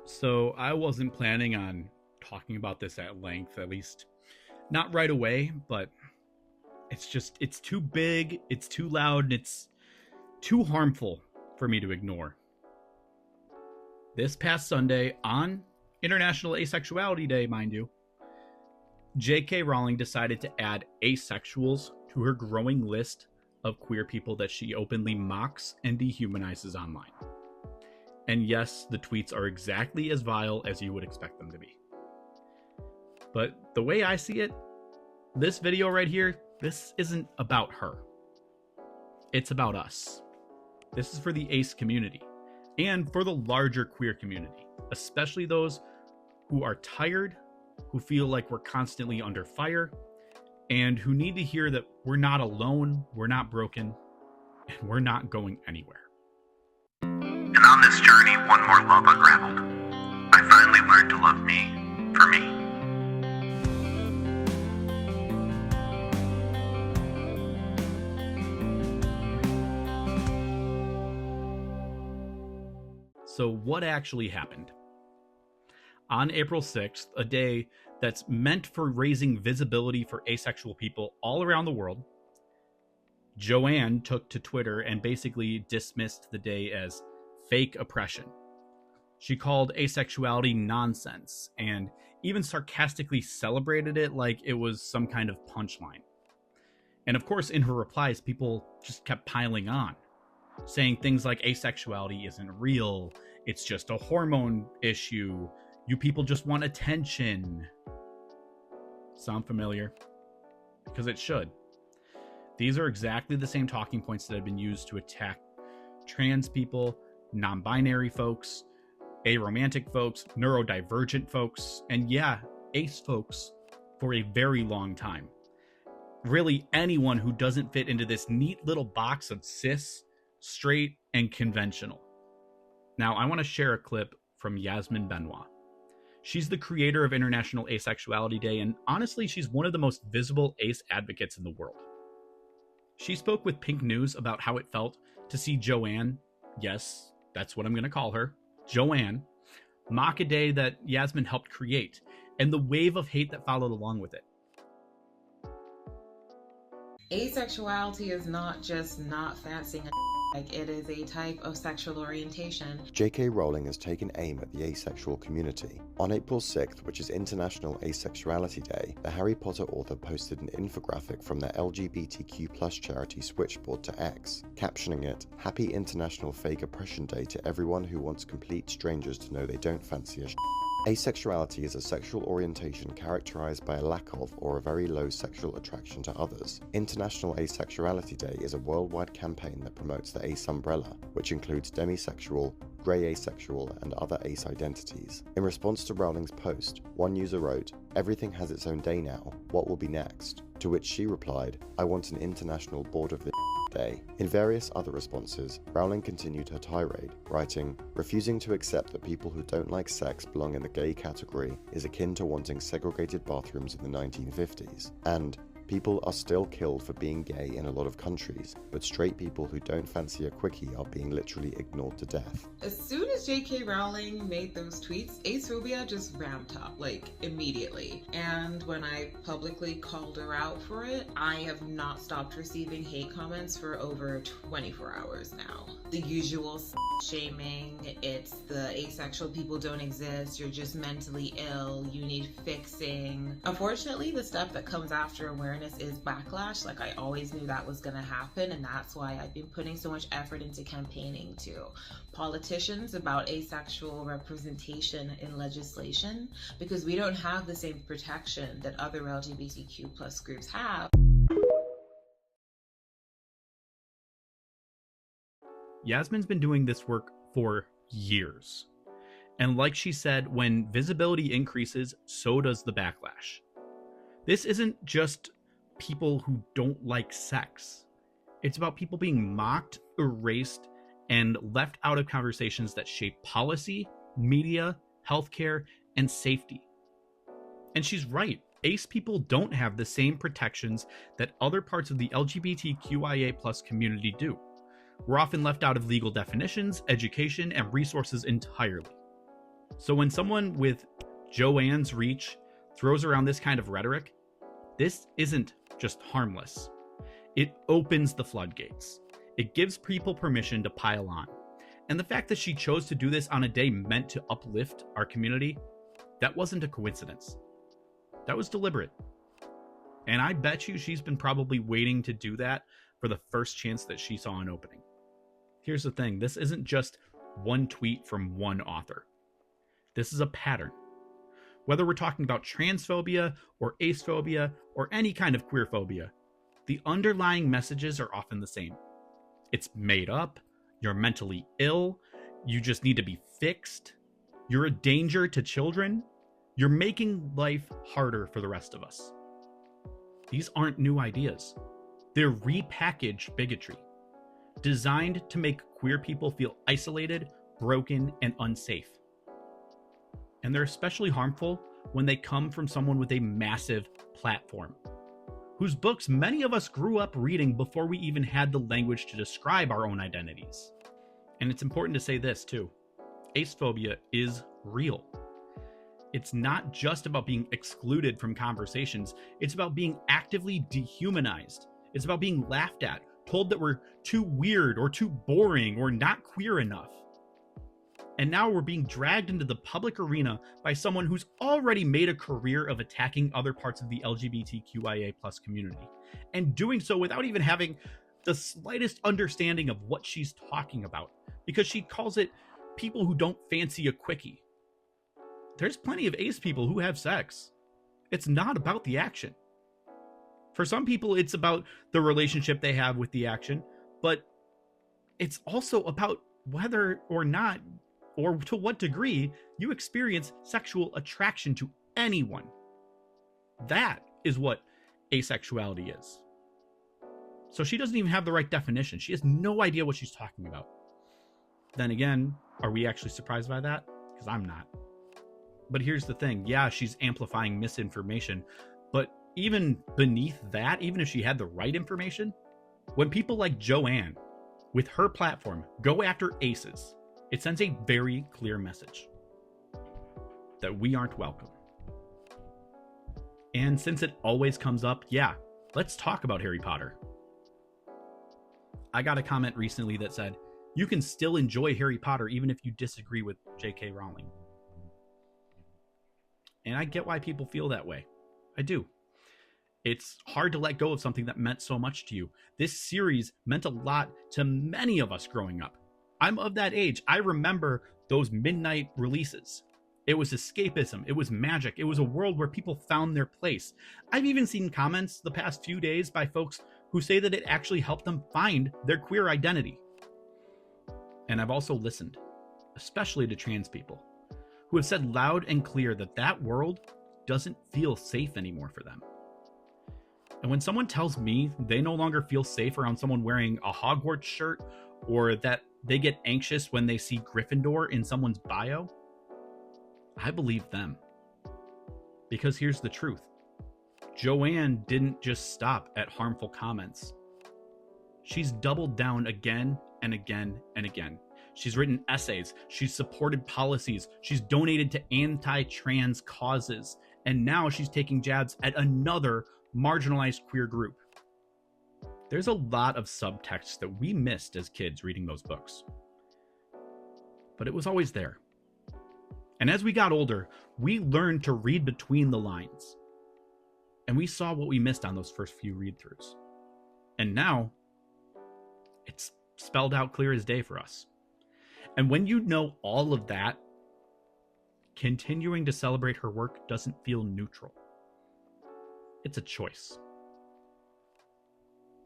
So I wasn't planning on talking about this at length, at least not right away, but it's too big, it's too loud, and it's too harmful for me to ignore. This past Sunday, on International Asexuality Day, mind you, J.K. Rowling decided to add asexuals to her growing list of queer people that she openly mocks and dehumanizes online. And yes, the tweets are exactly as vile as you would expect them to be. But the way I see it, this video right here, this isn't about her. It's about us. This is for the ace community and for the larger queer community, especially those who are tired, who feel like we're constantly under fire, and who need to hear that we're not alone, we're not broken, and we're not going anywhere. And on this journey, one more love unraveled. I finally learned to love me for me. So what actually happened? On April 6th, a day that's meant for raising visibility for asexual people all around the world, Joanne took to Twitter and basically dismissed the day as fake oppression. She called asexuality nonsense and even sarcastically celebrated it like it was some kind of punchline. And of course, in her replies, people just kept piling on, saying things like asexuality isn't real, it's just a hormone issue, you people just want attention. Sound familiar? Because it should. These are exactly the same talking points that have been used to attack trans people, non-binary folks, aromantic folks, neurodivergent folks, and yeah, ace folks for a very long time. Really, anyone who doesn't fit into this neat little box of cis, straight, and conventional. Now, I want to share a clip from Yasmin Benoit. She's the creator of International Asexuality Day, and honestly, she's one of the most visible ace advocates in the world. She spoke with Pink News about how it felt to see Joanne, yes, that's what I'm going to call her, Joanne, mock a day that Yasmin helped create, and the wave of hate that followed along with it. Asexuality is not just not fancying a like it is a type of sexual orientation. J.K. Rowling has taken aim at the asexual community. On April 6th, which is International Asexuality Day, the Harry Potter author posted an infographic from their lgbtq+ charity Switchboard to X, captioning it, "Happy International Fake Oppression Day to everyone who wants complete strangers to know they don't fancy a Asexuality is a sexual orientation characterized by a lack of or a very low sexual attraction to others. International Asexuality Day is a worldwide campaign that promotes the ace umbrella, which includes demisexual, grey asexual, and other ace identities. In response to Rowling's post, one user wrote, "Everything has its own day now, what will be next?" To which she replied, "I want an international board of the day." In various other responses, Rowling continued her tirade, writing, "Refusing to accept that people who don't like sex belong in the gay category is akin to wanting segregated bathrooms in the 1950s, and people are still killed for being gay in a lot of countries, but straight people who don't fancy a quickie are being literally ignored to death." As soon as J.K. Rowling made those tweets, acephobia just ramped up, like, immediately. And when I publicly called her out for it, I have not stopped receiving hate comments for over 24 hours now. The usual shaming, it's the asexual people don't exist, you're just mentally ill, you need fixing. Unfortunately, the stuff that comes after awareness is backlash. Like, I always knew that was gonna happen, and that's why I've been putting so much effort into campaigning to politicians about asexual representation in legislation, because we don't have the same protection that other LGBTQ+ groups have. Yasmin's been doing this work for years. And like she said, when visibility increases, so does the backlash. This isn't just people who don't like sex. It's about people being mocked, erased, and left out of conversations that shape policy, media, healthcare, and safety. And she's right. Ace people don't have the same protections that other parts of the LGBTQIA+ community do. We're often left out of legal definitions, education, and resources entirely. So when someone with Joanne's reach throws around this kind of rhetoric, this isn't just harmless. It opens the floodgates. It gives people permission to pile on. And the fact that she chose to do this on a day meant to uplift our community, that wasn't a coincidence. That was deliberate. And I bet you she's been probably waiting to do that for the first chance that she saw an opening. Here's the thing, this isn't just one tweet from one author. This is a pattern. Whether we're talking about transphobia or acephobia or any kind of queerphobia, the underlying messages are often the same. It's made up, you're mentally ill, you just need to be fixed, you're a danger to children, you're making life harder for the rest of us. These aren't new ideas. They're repackaged bigotry, designed to make queer people feel isolated, broken, and unsafe. And they're especially harmful when they come from someone with a massive platform, whose books many of us grew up reading before we even had the language to describe our own identities. And it's important to say this too. Acephobia is real. It's not just about being excluded from conversations. It's about being actively dehumanized. It's about being laughed at, told that we're too weird or too boring or not queer enough. And now we're being dragged into the public arena by someone who's already made a career of attacking other parts of the lgbtqia+ community, and doing so without even having the slightest understanding of what she's talking about, because she calls it people who don't fancy a quickie. There's plenty of ace people who have sex. It's not about the action. For some people, it's about the relationship they have with the action, but it's also about whether or not, or to what degree, you experience sexual attraction to anyone. That is what asexuality is. So she doesn't even have the right definition. She has no idea what she's talking about. Then again, are we actually surprised by that? Because I'm not. But here's the thing. Yeah, she's amplifying misinformation, but even beneath that, even if she had the right information, when people like Joanne, with her platform, go after aces, it sends a very clear message that we aren't welcome. And since it always comes up, yeah, let's talk about Harry Potter. I got a comment recently that said, you can still enjoy Harry Potter even if you disagree with J.K. Rowling. And I get why people feel that way. I do. It's hard to let go of something that meant so much to you. This series meant a lot to many of us growing up. I'm of that age. I remember those midnight releases. It was escapism. It was magic. It was a world where people found their place. I've even seen comments the past few days by folks who say that it actually helped them find their queer identity. And I've also listened, especially to trans people, who have said loud and clear that that world doesn't feel safe anymore for them. And when someone tells me they no longer feel safe around someone wearing a Hogwarts shirt, or that they get anxious when they see Gryffindor in someone's bio, I believe them. Because here's the truth. Joanne didn't just stop at harmful comments. She's doubled down again and again and again. She's written essays, she's supported policies, she's donated to anti-trans causes, and now she's taking jabs at another marginalized queer group. There's a lot of subtext that we missed as kids reading those books. But it was always there. And as we got older, we learned to read between the lines. And we saw what we missed on those first few read-throughs. And now, it's spelled out clear as day for us. And when you know all of that, continuing to celebrate her work doesn't feel neutral. It's a choice.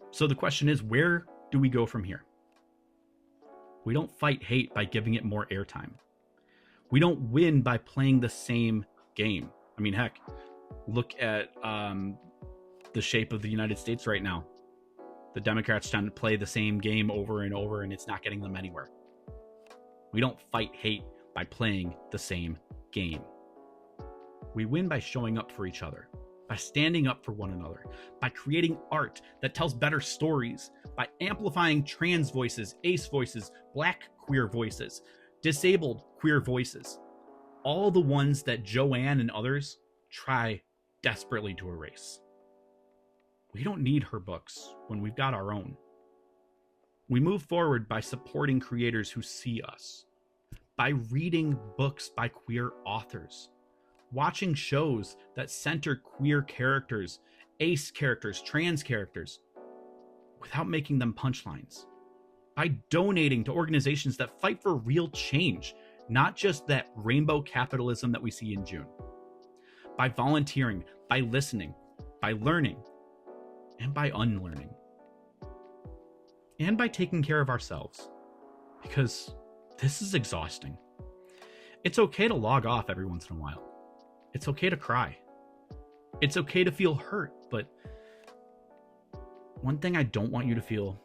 So the question is, where do we go from here? We don't fight hate by giving it more airtime. We don't win by playing the same game. I mean, heck, look at the shape of the United States right now. The Democrats trying to play the same game over and over, and it's not getting them anywhere. We don't fight hate by playing the same game. We win by showing up for each other, by standing up for one another, by creating art that tells better stories, by amplifying trans voices, ace voices, black queer voices, disabled queer voices, all the ones that Joanne and others try desperately to erase. We don't need her books when we've got our own. We move forward by supporting creators who see us, by reading books by queer authors, watching shows that center queer characters, ace characters, trans characters, without making them punchlines, by donating to organizations that fight for real change, not just that rainbow capitalism that we see in June, by volunteering, by listening, by learning, and by unlearning, and by taking care of ourselves, because this is exhausting. It's okay to log off every once in a while. It's okay to cry. It's okay to feel hurt, but one thing I don't want you to feel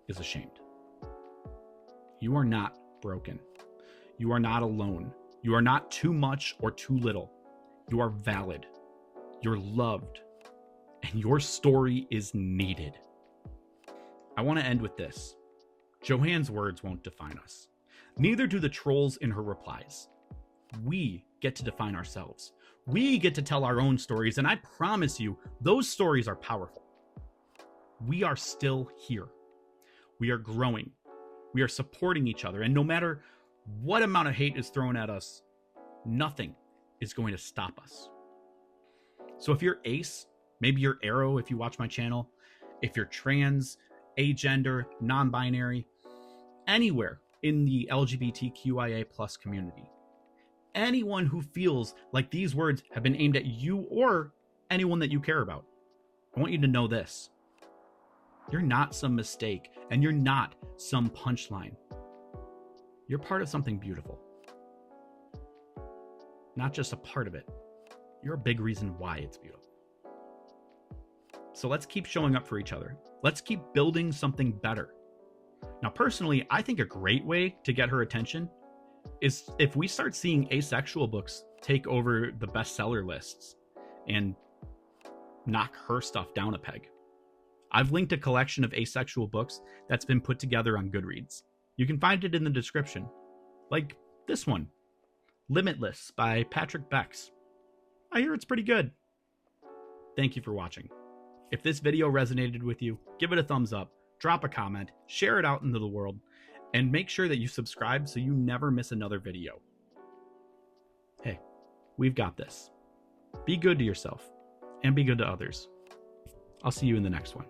is ashamed. You are not broken. You are not alone. You are not too much or too little. You are valid. You're loved. And your story is needed. I want to end with this. Joanne's words won't define us. Neither do the trolls in her replies. We get to define ourselves. We get to tell our own stories, and I promise you, those stories are powerful. We are still here. We are growing. We are supporting each other, and no matter what amount of hate is thrown at us, nothing is going to stop us. So if you're ace, maybe you're aro if you watch my channel, if you're trans, agender, non-binary, anywhere in the LGBTQIA plus community, anyone who feels like these words have been aimed at you or anyone that you care about, I want you to know this. You're not some mistake, and you're not some punchline. You're part of something beautiful. Not just a part of it. You're a big reason why it's beautiful. So let's keep showing up for each other. Let's keep building something better. Now, personally, I think a great way to get her attention is if we start seeing asexual books take over the bestseller lists and knock her stuff down a peg. I've linked a collection of asexual books that's been put together on Goodreads. You can find it in the description. Like this one, Limitless by Patrick Becks. I hear it's pretty good. Thank you for watching. If this video resonated with you, give it a thumbs up, drop a comment, share it out into the world, and make sure that you subscribe so you never miss another video. Hey, we've got this. Be good to yourself, and be good to others. I'll see you in the next one.